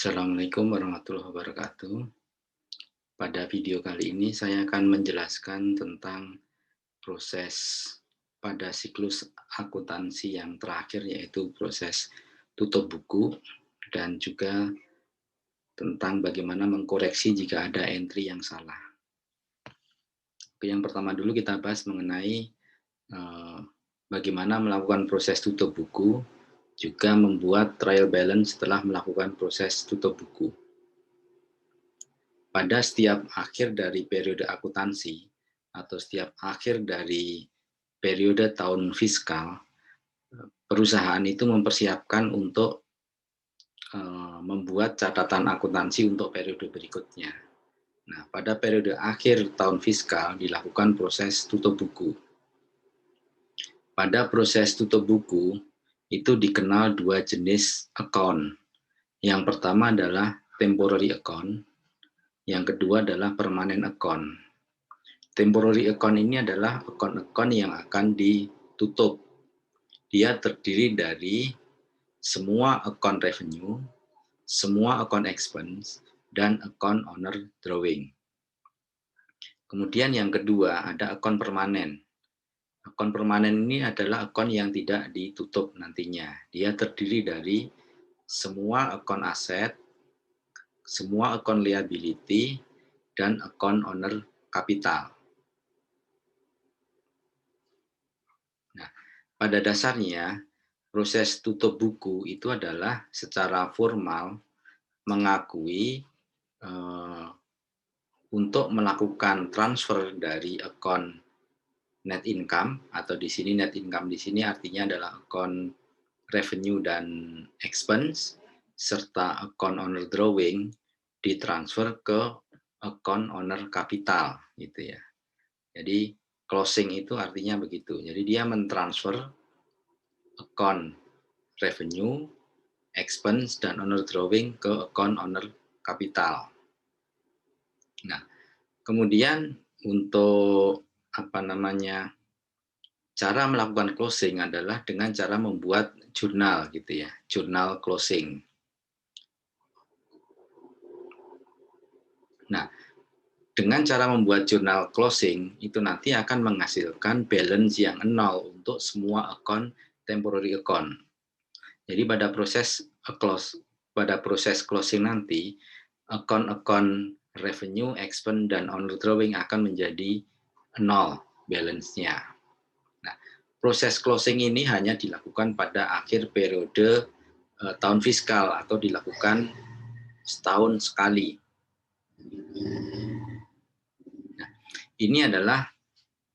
Assalamualaikum warahmatullahi wabarakatuh. Pada video kali ini saya akan menjelaskan tentang proses pada siklus akuntansi yang terakhir, yaitu proses tutup buku, dan juga tentang bagaimana mengkoreksi jika ada entry yang salah. Yang pertama dulu kita bahas mengenai bagaimana melakukan proses tutup buku, juga membuat trial balance setelah melakukan proses tutup buku. Pada setiap akhir dari periode akuntansi atau setiap akhir dari periode tahun fiskal, perusahaan itu mempersiapkan untuk membuat catatan akuntansi untuk periode berikutnya. Nah, pada periode akhir tahun fiskal dilakukan proses tutup buku. Pada proses tutup buku itu dikenal dua jenis account. Yang pertama adalah temporary account, yang kedua adalah permanent account. Temporary account ini adalah account-account yang akan ditutup. Dia terdiri dari semua account revenue, semua account expense, dan account owner drawing. Kemudian yang kedua ada account permanen. Account permanen ini adalah account yang tidak ditutup nantinya. Dia terdiri dari semua account aset, semua account liability, dan account owner capital. Nah, pada dasarnya proses tutup buku itu adalah secara formal mengakui untuk melakukan transfer dari account net income, atau di sini net income di sini artinya adalah account revenue dan expense, serta account owner drawing ditransfer ke account owner capital gitu ya. Jadi closing itu artinya begitu. Jadi dia mentransfer account revenue, expense, dan owner drawing ke account owner capital. Nah, kemudian untuk cara melakukan closing adalah dengan cara membuat jurnal gitu ya, jurnal closing. Nah, dengan cara membuat jurnal closing itu nanti akan menghasilkan balance yang 0 untuk semua account temporary account. Jadi pada proses closing nanti account revenue, expense, dan owner drawing akan menjadi 0 balance-nya. Nah, proses closing ini hanya dilakukan pada akhir periode tahun fiskal atau dilakukan setahun sekali. Nah, ini adalah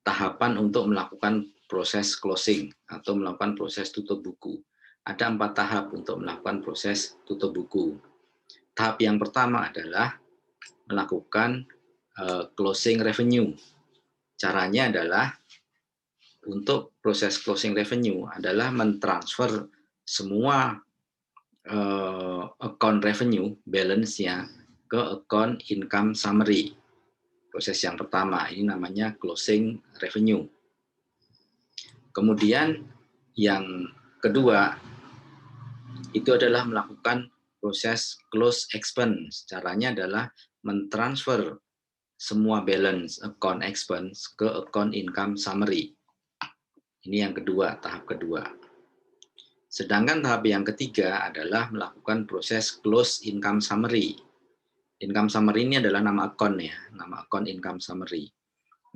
tahapan untuk melakukan proses closing atau melakukan proses tutup buku. Ada 4 tahap untuk melakukan proses tutup buku. Tahap yang pertama adalah melakukan closing revenue. Caranya adalah untuk proses closing revenue adalah mentransfer semua account revenue balance-nya ke account income summary. Proses yang pertama ini namanya closing revenue. Kemudian yang kedua itu adalah melakukan proses close expense. Caranya adalah mentransfer semua balance account expense ke account income summary. Ini yang kedua, tahap kedua. Sedangkan tahap yang ketiga adalah melakukan proses close income summary. Income summary ini adalah nama account ya, nama account income summary.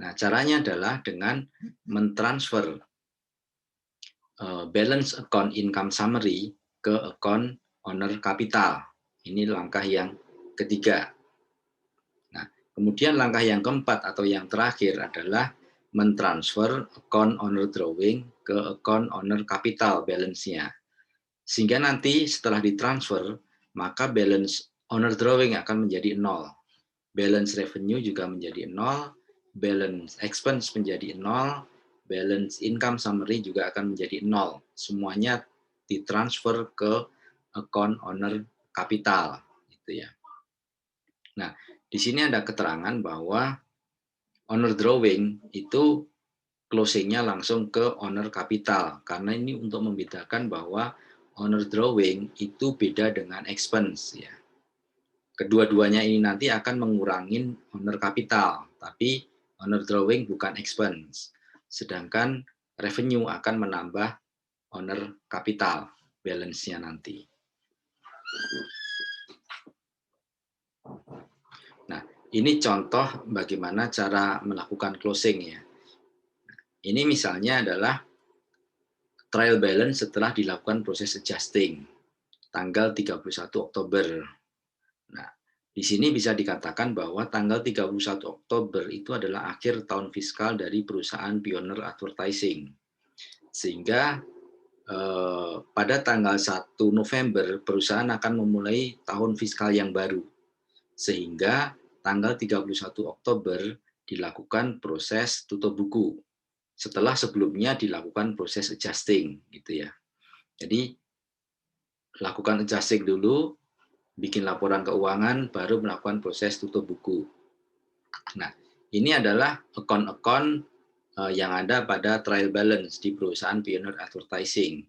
Nah, caranya adalah dengan mentransfer balance account income summary ke account owner capital. Ini langkah yang ketiga. Nah, kemudian langkah yang keempat atau yang terakhir adalah mentransfer account owner drawing ke account owner capital balance-nya. Sehingga nanti setelah ditransfer, maka balance owner drawing akan menjadi 0. Balance revenue juga menjadi 0, balance expense menjadi 0, balance income summary juga akan menjadi 0. Semuanya ditransfer ke account owner capital gitu ya. Nah, di sini ada keterangan bahwa owner drawing itu closing-nya langsung ke owner capital, karena ini untuk membedakan bahwa owner drawing itu beda dengan expense ya. kedua-duanya ini nanti akan mengurangi owner capital, tapi owner drawing bukan expense. Sedangkan revenue akan menambah owner capital, balance-nya nanti. Nah, ini contoh bagaimana cara melakukan closing ya. Ini misalnya adalah trial balance setelah dilakukan proses adjusting, tanggal 31 Oktober. Nah, di sini bisa dikatakan bahwa tanggal 31 Oktober itu adalah akhir tahun fiskal dari perusahaan Pioneer Advertising. Sehingga pada tanggal 1 November perusahaan akan memulai tahun fiskal yang baru. Sehingga tanggal 31 Oktober dilakukan proses tutup buku. Setelah sebelumnya dilakukan proses adjusting gitu ya. Jadi lakukan adjusting dulu, bikin laporan keuangan, baru melakukan proses tutup buku. Nah, ini adalah akun-akun yang ada pada trial balance di perusahaan Pioneer Advertising.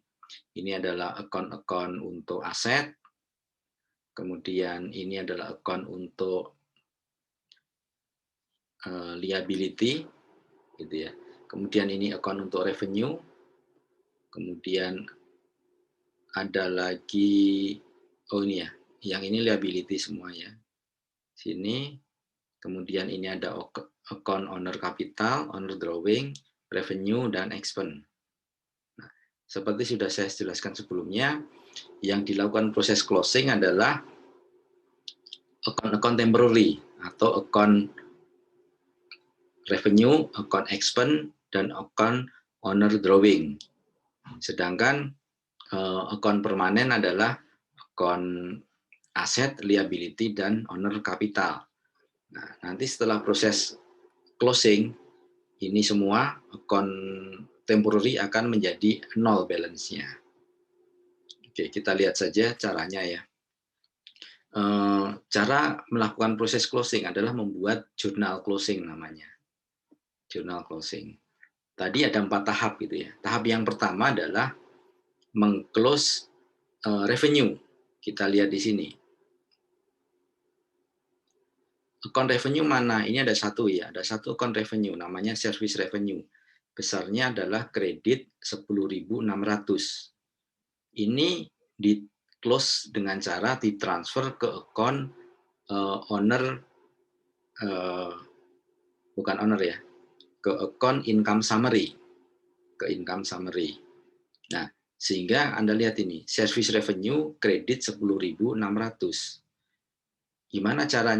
Ini adalah akun-akun untuk aset, kemudian ini adalah akun untuk liability, gitu ya. Kemudian ini akun untuk revenue, kemudian ada lagi, oh ini ya, yang ini liability semua ya. Sini, kemudian ini ada account owner capital, owner drawing, revenue, dan expense. Nah, seperti sudah saya jelaskan sebelumnya, yang dilakukan proses closing adalah account temporary atau account revenue, account expense, dan account owner drawing. Sedangkan account permanen adalah account aset, liability, dan owner capital. Nah, nanti setelah proses closing, ini semua account temporary akan menjadi nol balance-nya. Oke, kita lihat saja caranya ya. Cara melakukan proses closing adalah membuat jurnal closing namanya. Jurnal closing. Tadi ada 4 tahap gitu ya. Tahap yang pertama adalah meng-close revenue. Kita lihat di sini. Account revenue mana? Ini ada satu ya. Ada satu account revenue namanya service revenue. Besarnya adalah kredit 10.600. Ini di close dengan cara ditransfer ke account owner, bukan owner ya, ke account income summary. Ke income summary. Nah, sehingga Anda lihat ini, service revenue kredit 10.600. Gimana cara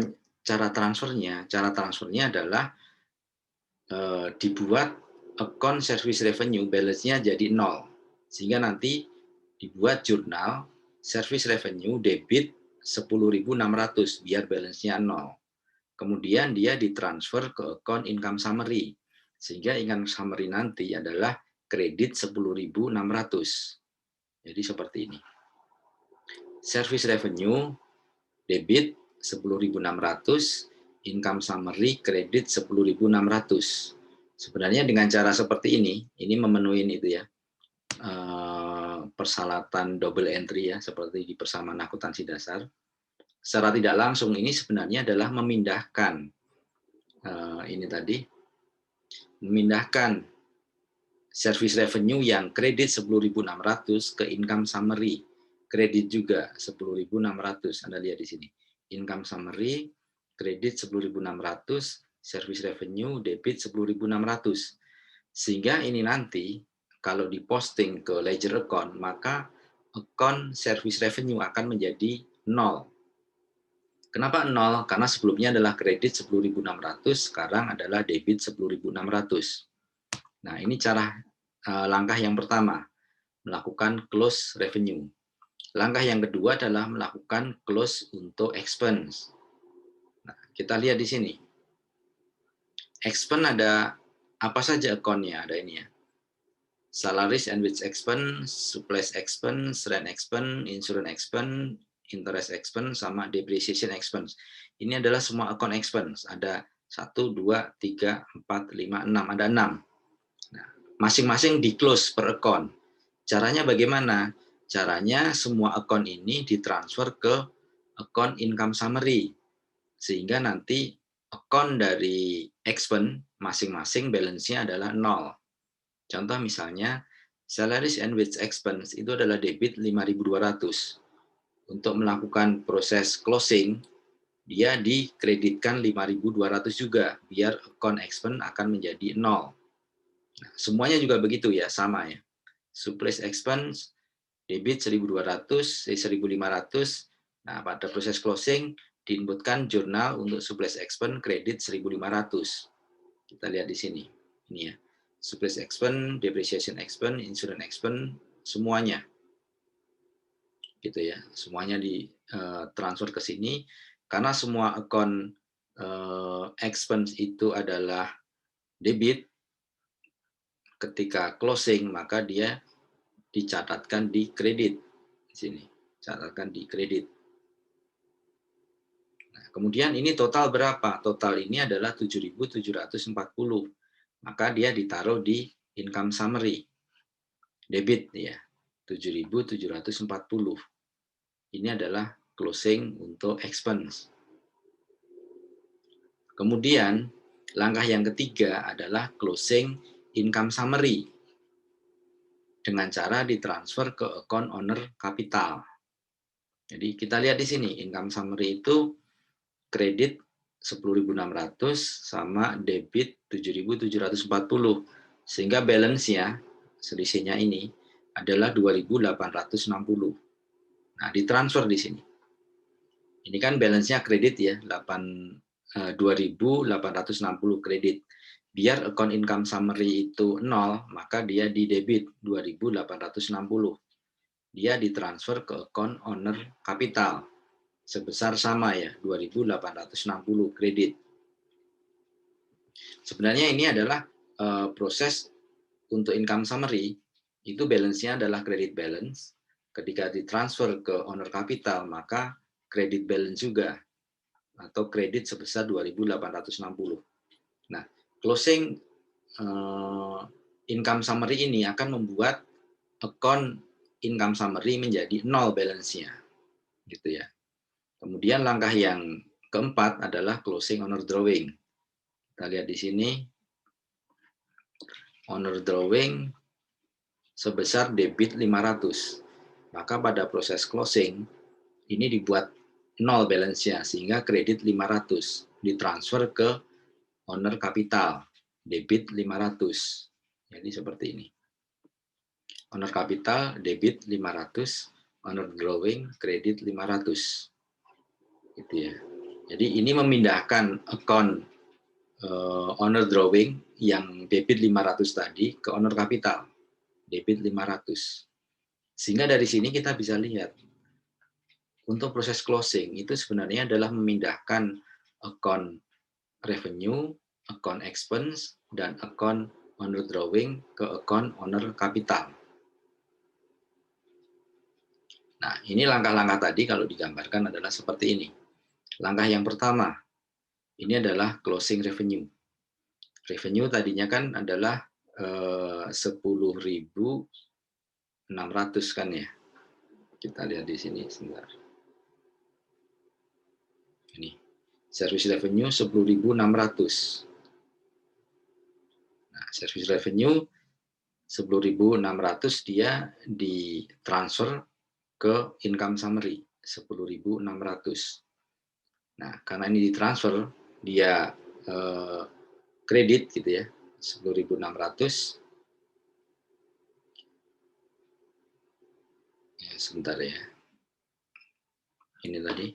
transfernya? Cara transfernya adalah dibuat account service revenue balance-nya jadi 0. Sehingga nanti dibuat jurnal service revenue debit 10.600 biar balance-nya 0. Kemudian dia ditransfer ke account income summary. Sehingga income summary nanti adalah kredit 10.600. Jadi seperti ini. Service revenue debit 10.600, income summary kredit 10.600. Sebenarnya dengan cara seperti ini memenuhi itu ya, persyaratan double entry ya, seperti di persamaan akuntansi dasar. Secara tidak langsung ini sebenarnya adalah memindahkan ini tadi, memindahkan service revenue yang kredit 10.600 ke income summary, kredit juga 10.600. Anda lihat di sini. Income summary, kredit 10.600, service revenue, debit 10.600. Sehingga ini nanti kalau diposting ke ledger account, maka account service revenue akan menjadi 0. Kenapa 0? Karena sebelumnya adalah kredit 10.600, sekarang adalah debit 10.600. Nah, ini cara langkah yang pertama, melakukan close revenue. Langkah yang kedua adalah melakukan close untuk expense. Nah, kita lihat di sini. Expense ada apa saja account-nya? Ada ini ya. Salaries and wage expense, supplies expense, rent expense, insurance expense, interest expense, sama depreciation expense. Ini adalah semua account expense. Ada 1, 2, 3, 4, 5, 6. Ada 6. Nah, masing-masing di close per account. Caranya bagaimana? Caranya semua account ini ditransfer ke account income summary, sehingga nanti account dari expense masing-masing balance-nya adalah 0. Contoh misalnya, salaries and wage expense itu adalah debit 5.200. Untuk melakukan proses closing, dia dikreditkan 5.200 juga, biar account expense akan menjadi 0. Nah, semuanya juga begitu ya, sama ya. Supplies expense, debit 1.200, 1.500. Nah, pada proses closing, diinputkan jurnal untuk supplies expense kredit 1.500. Kita lihat di sini. Ini ya. Supplies expense, depreciation expense, insurance expense, semuanya. Gitu ya. Semuanya ditransfer ke sini. Karena semua account expense itu adalah debit, ketika closing maka dia dicatatkan di kredit. Di sini, catatkan di kredit. Nah, kemudian ini total berapa? Total ini adalah 7.740. Maka dia ditaruh di income summary. Debit ya, 7.740. Ini adalah closing untuk expense. Kemudian langkah yang ketiga adalah closing income summary dengan cara ditransfer ke account owner capital. Jadi kita lihat di sini income summary itu kredit 10.600 sama debit 7.740, sehingga balance-nya selisihnya ini adalah 2.860. Nah, ditransfer di sini. Ini kan balance-nya kredit ya, 2.860 kredit. Biar account income summary itu 0, maka dia di debit 2.860. Dia ditransfer ke account owner capital sebesar sama ya, 2.860 kredit. Sebenarnya ini adalah proses untuk income summary, itu balance-nya adalah credit balance. Ketika ditransfer ke owner capital, maka credit balance juga, atau kredit sebesar 2.860. Nah, closing income summary ini akan membuat account income summary menjadi 0 balance-nya. Gitu ya. Kemudian langkah yang keempat adalah closing owner drawing. Kita lihat di sini, owner drawing sebesar debit 500. Maka pada proses closing, ini dibuat 0 balance-nya, sehingga kredit 500 ditransfer ke owner capital, debit 500. Jadi seperti ini. Owner capital, debit 500, owner drawing, kredit 500. Gitu ya. Jadi ini memindahkan account owner drawing yang debit 500 tadi ke owner capital, debit 500. Sehingga dari sini kita bisa lihat, untuk proses closing itu sebenarnya adalah memindahkan account revenue, account expense, dan account owner drawing ke account owner capital. Nah, ini langkah-langkah tadi kalau digambarkan adalah seperti ini. Langkah yang pertama, ini adalah closing revenue. Revenue tadinya kan adalah 10.600 kan ya. Kita lihat di sini sebentar. Ini service revenue 10.600. Nah, service revenue 10.600 dia ditransfer ke income summary 10.600. Nah, karena ini ditransfer, dia kredit gitu ya, 10.600. Ya, sebentar ya. Ini tadi.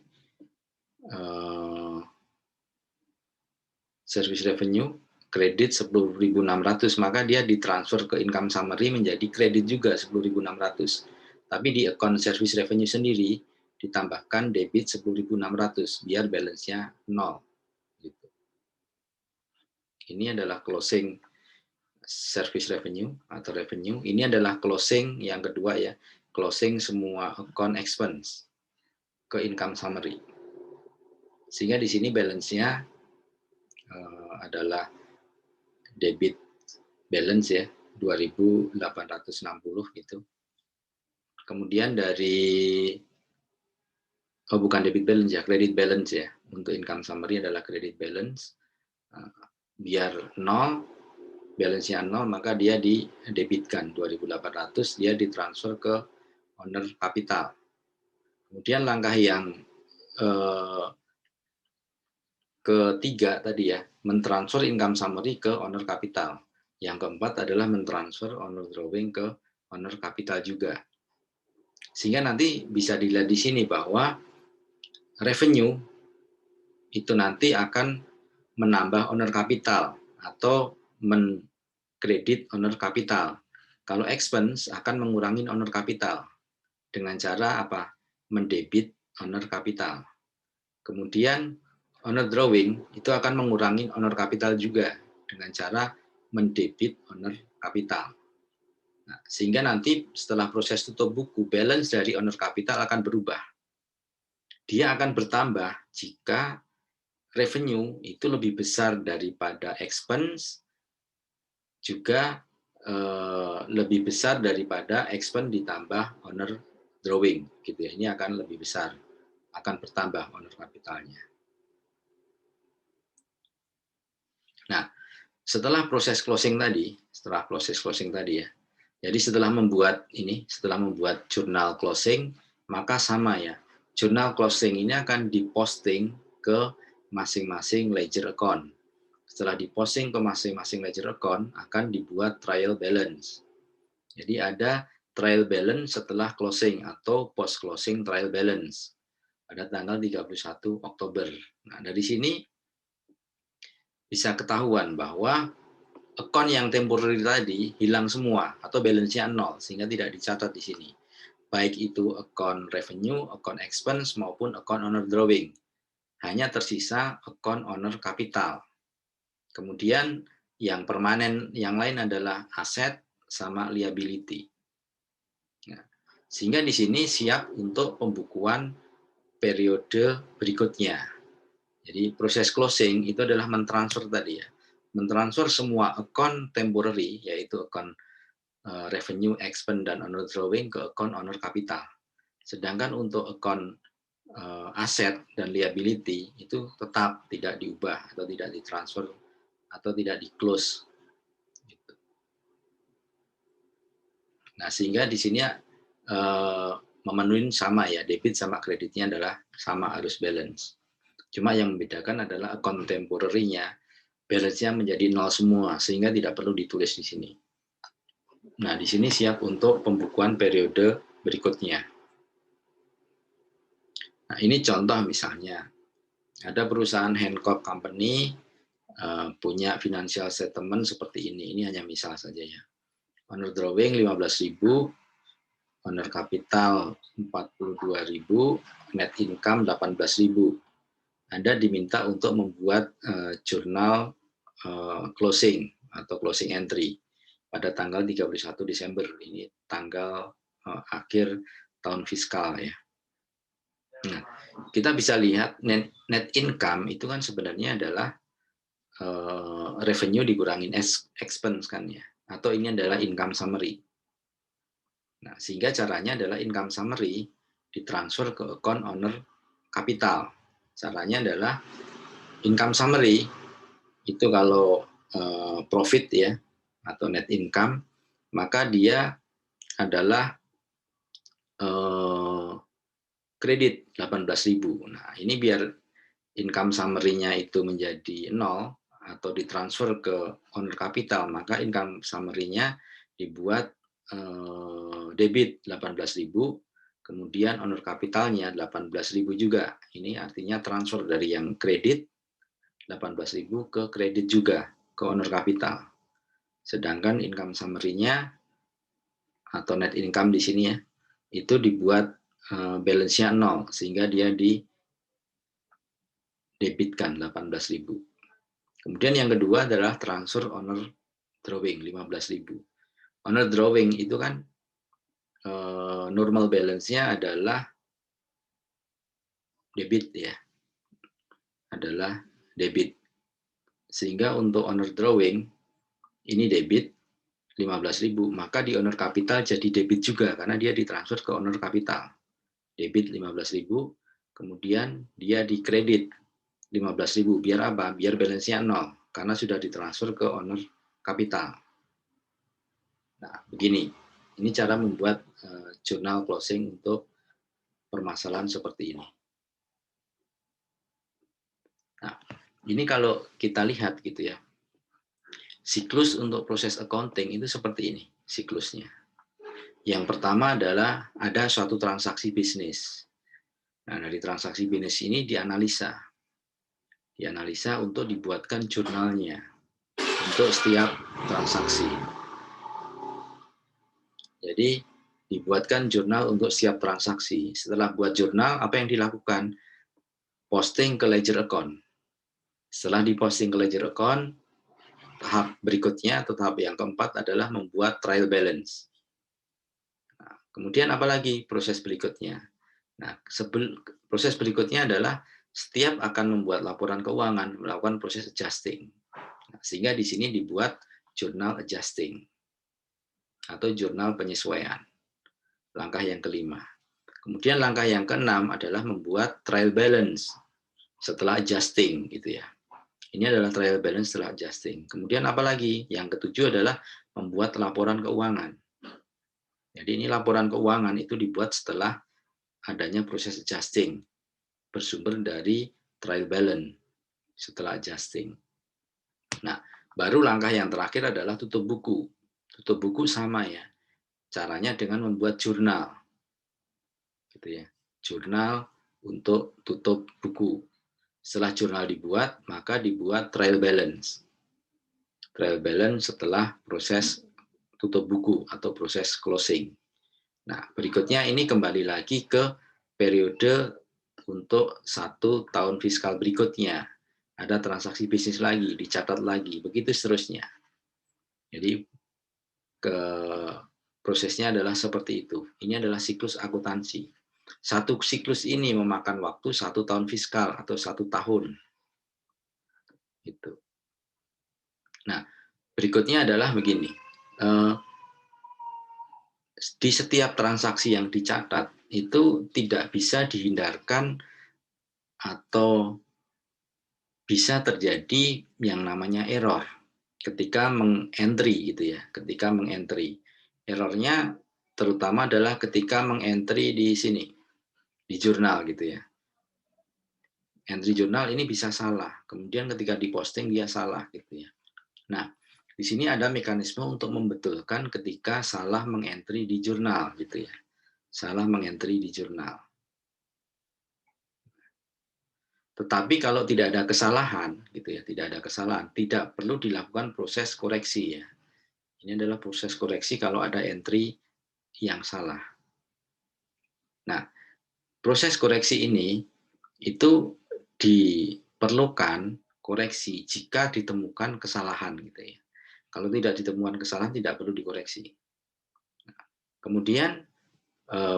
Service revenue, kredit 10.600, maka dia ditransfer ke income summary menjadi kredit juga 10.600. Tapi di account service revenue sendiri ditambahkan debit 10.600 biar balance-nya 0. Gitu. Ini adalah closing service revenue atau revenue. Ini adalah closing yang kedua ya, closing semua account expense ke income summary. Sehingga di sini balance-nya adalah debit balance ya, 2.860 gitu. Kemudian dari Oh, bukan debit balance ya, credit balance ya. Untuk income summary adalah credit balance. Biar nol, balance-nya nol, maka dia didebitkan 2.800, dia ditransfer ke owner capital. Kemudian langkah yang ketiga tadi ya, mentransfer income summary ke owner capital. Yang keempat adalah mentransfer owner drawing ke owner capital juga. Sehingga nanti bisa dilihat di sini bahwa revenue itu nanti akan menambah owner capital atau mengkredit owner capital. Kalau expense akan mengurangi owner capital dengan cara apa? Mendebit owner capital. Kemudian owner drawing itu akan mengurangi owner capital juga dengan cara mendebit owner capital. Nah, sehingga nanti setelah proses tutup buku, balance dari owner capital akan berubah. Dia akan bertambah jika revenue itu lebih besar daripada expense, juga lebih besar daripada expense ditambah owner drawing, gitu ya. Ini akan lebih besar, akan bertambah owner capitalnya. Nah, setelah proses closing tadi ya. Jadi setelah membuat jurnal closing, maka sama ya. Jurnal closing ini akan diposting ke masing-masing ledger account. Setelah diposting ke masing-masing ledger account, akan dibuat trial balance. Jadi ada trial balance setelah closing atau post closing trial balance pada tanggal 31 Oktober. Nah, dari sini bisa ketahuan bahwa account yang temporary tadi hilang semua atau balance-nya nol sehingga tidak dicatat di sini. Baik itu account revenue, account expense maupun account owner drawing. Hanya tersisa account owner capital. Kemudian yang permanen yang lain adalah aset sama liability. Nah, sehingga di sini siap untuk pembukuan periode berikutnya. Jadi proses closing itu adalah mentransfer tadi ya. Mentransfer semua account temporary, yaitu account revenue, expense, dan owner drawing ke account owner capital. Sedangkan untuk account aset dan liability itu tetap tidak diubah atau tidak ditransfer atau tidak di-close. Nah, sehingga di sini memenuhi sama ya, debit sama kreditnya adalah sama, harus balance. Cuma yang membedakan adalah account temporary-nya, balance-nya menjadi nol semua, sehingga tidak perlu ditulis di sini. Nah, di sini siap untuk pembukuan periode berikutnya. Nah, ini contoh misalnya, ada perusahaan Hancock Company punya financial statement seperti ini. Ini hanya misal saja ya. Owner drawing 15.000, owner capital 42.000, net income 18.000. Anda diminta untuk membuat jurnal closing atau closing entry pada tanggal 31 Desember. Ini tanggal akhir tahun fiskal ya. Nah, kita bisa lihat net income itu kan sebenarnya adalah revenue dikurangin expense kan ya, atau ini adalah income summary. Nah, sehingga caranya adalah income summary ditransfer ke account owner capital. Caranya adalah income summary itu kalau profit ya atau net income, maka dia adalah kredit 18.000. Nah, ini biar income summary-nya itu menjadi nol atau ditransfer ke owner capital, maka income summary-nya dibuat debit 18.000, kemudian owner capitalnya 18.000 juga. Ini artinya transfer dari yang kredit 18.000 ke kredit juga ke owner capital. Sedangkan income summary-nya atau net income di sini ya, itu dibuat balance-nya nol sehingga dia didebitkan 18.000. Kemudian yang kedua adalah transfer owner drawing 15.000. Owner drawing itu kan normal balance-nya adalah debit ya. Adalah debit. Sehingga untuk owner drawing ini debit 15.000, maka di owner capital jadi debit juga karena dia ditransfer ke owner capital. Debit 15.000, kemudian dia dikredit 15.000. Biar apa? Biar balance-nya 0, karena sudah ditransfer ke owner kapital. Nah, begini. Ini cara membuat jurnal closing untuk permasalahan seperti ini. Nah, ini kalau kita lihat gitu ya, siklus untuk proses accounting itu seperti ini siklusnya. Yang pertama adalah ada suatu transaksi bisnis. Nah, dari transaksi bisnis ini dianalisa untuk dibuatkan jurnalnya untuk setiap transaksi. Jadi dibuatkan jurnal untuk setiap transaksi. Setelah buat jurnal, apa yang dilakukan? Posting ke ledger account. Setelah diposting ke ledger account, tahap berikutnya atau tahap yang keempat adalah membuat trial balance. Nah, kemudian apa lagi proses berikutnya? Nah, proses berikutnya adalah setiap akan membuat laporan keuangan, melakukan proses adjusting. Nah, sehingga di sini dibuat jurnal adjusting atau jurnal penyesuaian. Langkah yang kelima. Kemudian langkah yang keenam adalah membuat trial balance setelah adjusting gitu ya. Ini adalah trial balance setelah adjusting. Kemudian apa lagi? Yang ketujuh adalah membuat laporan keuangan. Jadi ini laporan keuangan itu dibuat setelah adanya proses adjusting, bersumber dari trial balance setelah adjusting. Nah, baru langkah yang terakhir adalah tutup buku. Tutup buku sama ya. Caranya dengan membuat jurnal. Gitu ya. Jurnal untuk tutup buku. Setelah jurnal dibuat, maka dibuat trial balance. Trial balance setelah proses tutup buku atau proses closing. Nah, berikutnya ini kembali lagi ke periode untuk 1 tahun fiskal berikutnya. Ada transaksi bisnis lagi, dicatat lagi, begitu seterusnya. Jadi ke prosesnya adalah seperti itu. Ini adalah siklus akuntansi. Satu siklus ini memakan waktu 1 tahun fiskal atau 1 tahun. Gitu. Nah, berikutnya adalah begini. Di setiap transaksi yang dicatat itu tidak bisa dihindarkan atau bisa terjadi yang namanya error ketika mengentry gitu ya, ketika mengentry. Errornya terutama adalah ketika mengentry di sini, di jurnal gitu ya. Entry jurnal ini bisa salah, kemudian ketika diposting dia salah gitu ya. Nah, di sini ada mekanisme untuk membetulkan ketika salah mengentry di jurnal gitu ya. Salah mengentry di jurnal. Tetapi kalau tidak ada kesalahan, gitu ya, tidak ada kesalahan, tidak perlu dilakukan proses koreksi ya. Ini adalah proses koreksi kalau ada entry yang salah. Nah, proses koreksi ini itu diperlukan koreksi jika ditemukan kesalahan gitu ya. Kalau tidak ditemukan kesalahan tidak perlu dikoreksi. Nah, kemudian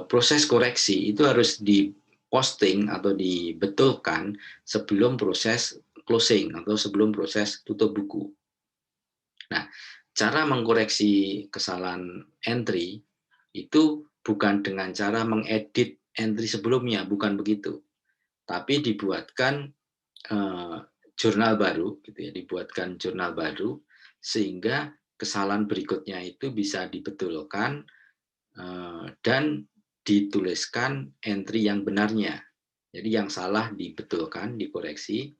proses koreksi itu harus diposting atau dibetulkan sebelum proses closing atau sebelum proses tutup buku. Nah, cara mengkoreksi kesalahan entry itu bukan dengan cara mengedit entry sebelumnya, bukan begitu. Tapi dibuatkan jurnal baru, gitu ya, dibuatkan jurnal baru sehingga kesalahan berikutnya itu bisa dibetulkan dan dituliskan entry yang benarnya. Jadi yang salah dibetulkan, dikoreksi,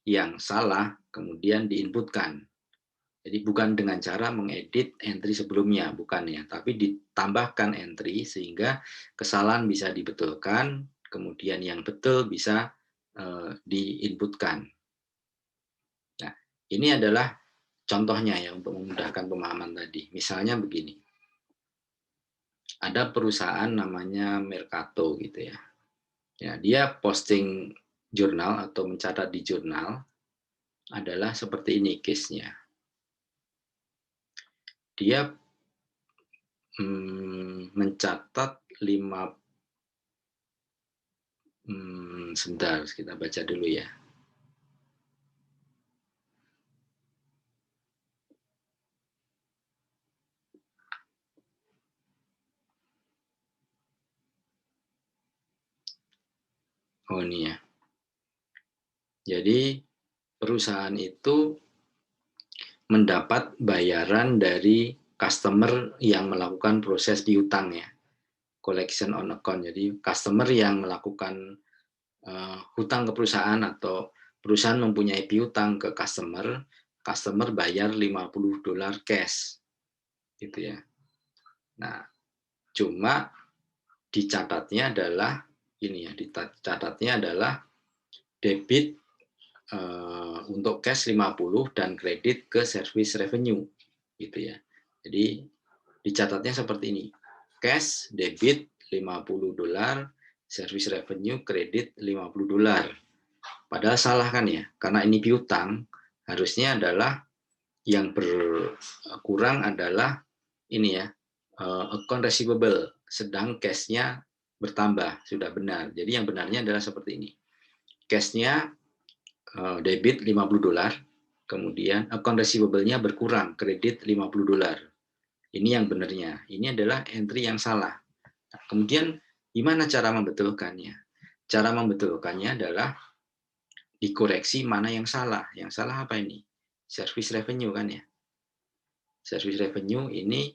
yang salah kemudian diinputkan. Jadi bukan dengan cara mengedit entry sebelumnya, bukan ya, tapi ditambahkan entry sehingga kesalahan bisa dibetulkan, kemudian yang betul bisa diinputkan. Nah, ini adalah contohnya ya untuk memudahkan pemahaman tadi. Misalnya begini, ada perusahaan namanya Mercato gitu ya. Ya, dia posting jurnal atau mencatat di jurnal adalah seperti ini case-nya. Dia mencatat 5 sebentar kita baca dulu ya. Oh, ini ya. Jadi perusahaan itu mendapat bayaran dari customer yang melakukan proses piutang ya, collection on account. Jadi customer yang melakukan hutang ke perusahaan atau perusahaan mempunyai piutang ke customer, customer bayar $50 cash, gitu ya. Nah, cuma dicatatnya adalah ini ya, dicatatnya adalah debit untuk cash 50 dan kredit ke service revenue, gitu ya. Jadi dicatatnya seperti ini. Cash debit $50, service revenue kredit $50. Padahal salah kan ya, karena ini piutang, harusnya adalah yang berkurang adalah ini ya, account receivable, sedang cash-nya bertambah, sudah benar. Jadi yang benarnya adalah seperti ini. Cash-nya debit $50, kemudian account receivable-nya berkurang, kredit $50. Ini yang benarnya. Ini adalah entry yang salah. Kemudian gimana cara membetulkannya? Cara membetulkannya adalah dikoreksi mana yang salah. Yang salah apa ini? Service revenue kan ya. Service revenue ini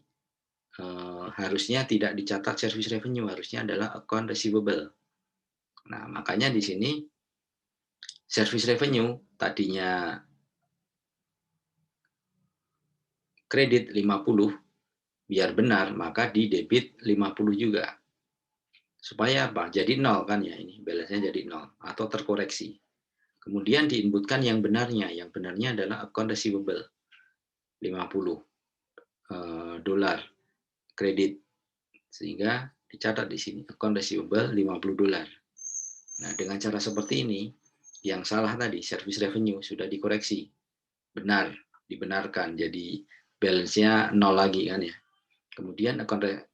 harusnya tidak dicatat service revenue, harusnya adalah account receivable. Nah, makanya di sini service revenue tadinya kredit 50, biar benar maka di debit 50 juga. Supaya apa? Jadi nol kan ya, ini balance-nya jadi nol atau terkoreksi. Kemudian diinputkan yang benarnya. Yang benarnya adalah account receivable $50 kredit, sehingga dicatat di sini account receivable $50. Nah, dengan cara seperti ini, yang salah tadi service revenue sudah dikoreksi, benar, dibenarkan, jadi balance-nya nol lagi kan ya. Kemudian account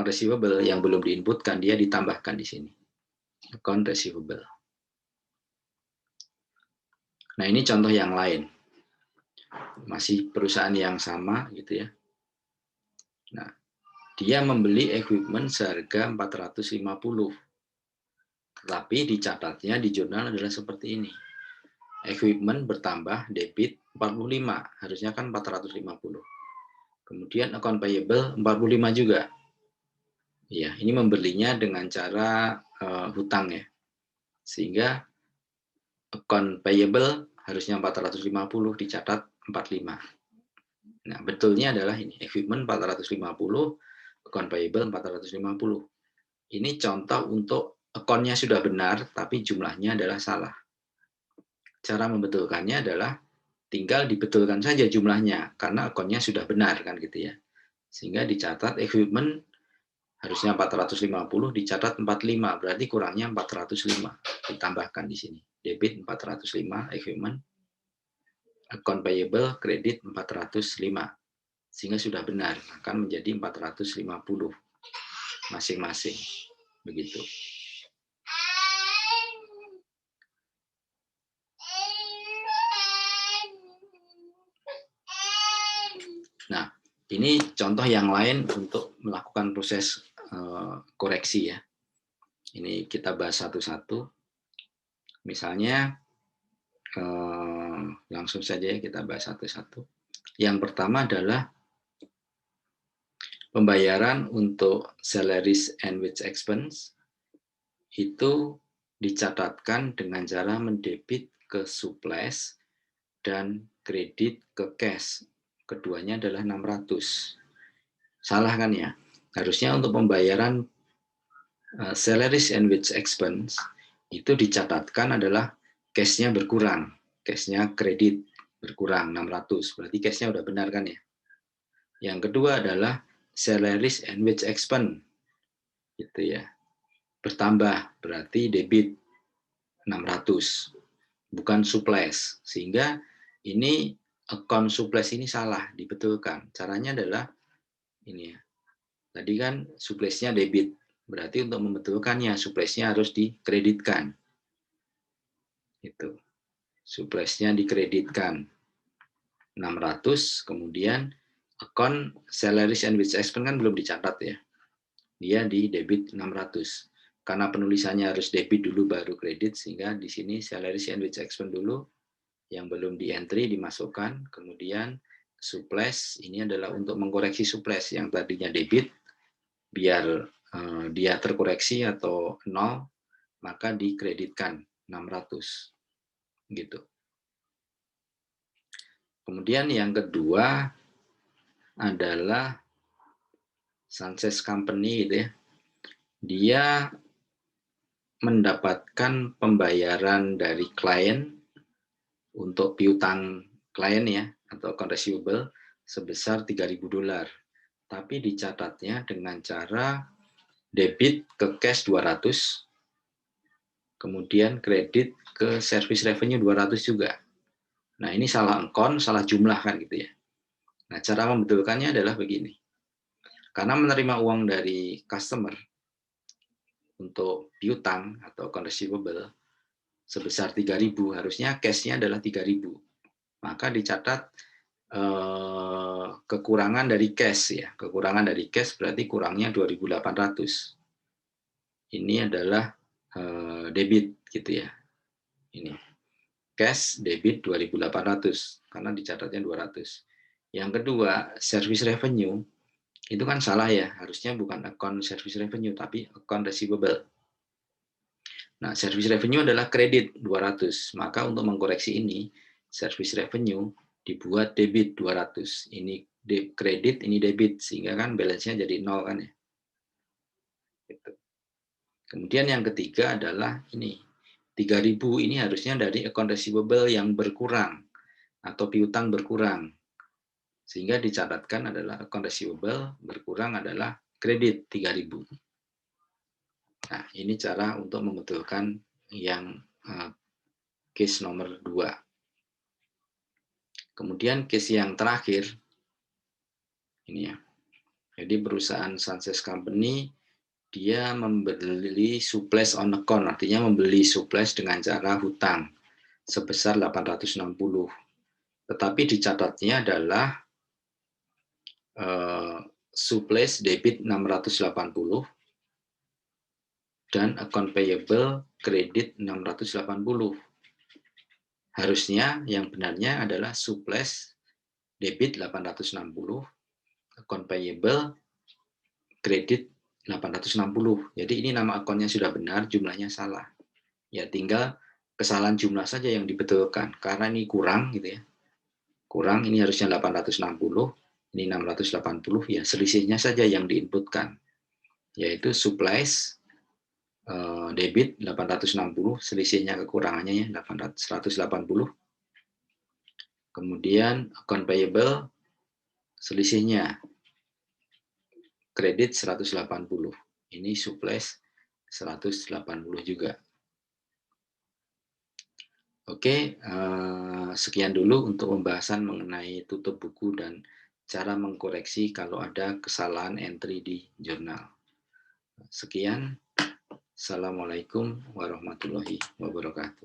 receivable yang belum diinputkan dia ditambahkan di sini, account receivable. Nah, ini contoh yang lain, masih perusahaan yang sama gitu ya. Nah, dia membeli equipment seharga 450, tetapi dicatatnya di jurnal adalah seperti ini. Equipment bertambah debit 45, harusnya kan 450. Kemudian account payable 45 juga. Ya, ini membelinya dengan cara hutang ya. Sehingga account payable harusnya 450, dicatat 45. Nah, betulnya adalah ini, equipment 450, account payable 450. Ini contoh untuk account-nya sudah benar, tapi jumlahnya adalah salah. Cara membetulkannya adalah tinggal dibetulkan saja jumlahnya, karena account-nya sudah benar kan gitu ya. Sehingga dicatat equipment harusnya 450, dicatat 45, berarti kurangnya 405. Ditambahkan di sini. Debit 405 equipment, account payable kredit 405. Sehingga sudah benar, akan menjadi 450 masing-masing. Begitu. Nah, ini contoh yang lain untuk melakukan proses koreksi ya. Ini kita bahas satu-satu. Misalnya, langsung saja ya kita bahas satu-satu. Yang pertama adalah pembayaran untuk salaries and wage expense itu dicatatkan dengan cara mendebit ke surplus dan kredit ke cash. Keduanya adalah 600. Salah kan ya? Harusnya untuk pembayaran salaries and wage expense itu dicatatkan adalah cash-nya berkurang. Cash-nya kredit berkurang 600. Berarti cash-nya udah benar kan ya? Yang kedua adalah salaries and wage expense. Gitu ya. Bertambah, berarti debit 600. Bukan surplus. Sehingga ini account surplus ini salah, dibetulkan. Caranya adalah ini ya. Tadi kan surplusnya debit. Berarti untuk membetulkannya surplusnya harus dikreditkan. Itu. Surplusnya dikreditkan 600, kemudian account salaries and wage expense kan belum dicatat ya. Dia di debit 600. karena penulisannya harus debit dulu baru kredit, sehingga di sini salaries and wage expense dulu, yang belum di entry dimasukkan, kemudian surplus ini adalah untuk mengkoreksi surplus yang tadinya debit, biar dia terkoreksi atau nol, maka dikreditkan 600 gitu. Kemudian yang kedua adalah Sanchez Company gitu ya. Dia mendapatkan pembayaran dari klien untuk piutang klien ya atau account receivable sebesar $3.000. Tapi dicatatnya dengan cara debit ke cash 200, kemudian kredit ke service revenue 200 juga. Nah, ini salah account, salah jumlah kan gitu ya. Nah, cara membetulkannya adalah begini. Karena menerima uang dari customer untuk piutang atau account receivable sebesar 3.000, harusnya cash-nya adalah 3.000. Maka dicatat kekurangan dari cash ya. Kekurangan dari cash berarti kurangnya 2.800. Ini adalah debit gitu ya. Ini cash debit 2.800 karena dicatatnya 200. Yang kedua, service revenue itu kan salah ya, harusnya bukan account service revenue tapi account receivable. Nah, service revenue adalah kredit 200. Maka untuk mengkoreksi ini, service revenue dibuat debit 200. Ini kredit, ini debit, sehingga kan balance-nya jadi nol kan ya. Gitu. Kemudian yang ketiga adalah ini, 3.000 ini harusnya dari account receivable yang berkurang atau piutang berkurang. Sehingga dicatatkan adalah account receivable berkurang adalah kredit 3.000. Nah, ini cara untuk membetulkan yang case nomor 2. Kemudian case yang terakhir, ini ya. Jadi perusahaan Sanchez Company, dia membeli surplus on account, artinya membeli surplus dengan cara hutang sebesar 860. Tetapi dicatatnya adalah surplus debit 680 dan account payable kredit 680. Harusnya yang benarnya adalah surplus debit 860, account payable kredit 860. Jadi ini nama akunnya sudah benar, jumlahnya salah. Ya tinggal kesalahan jumlah saja yang dibetulkan. Karena ini kurang gitu ya. Kurang, ini harusnya 860, ini 680, ya selisihnya saja yang diinputkan. Yaitu supplies debit 860, selisihnya kekurangannya ya 180. Kemudian account payable selisihnya kredit 180. Ini supplies 180 juga. Oke, sekian dulu untuk pembahasan mengenai tutup buku dan cara mengkoreksi kalau ada kesalahan entry di jurnal. Sekian. Assalamualaikum warahmatullahi wabarakatuh.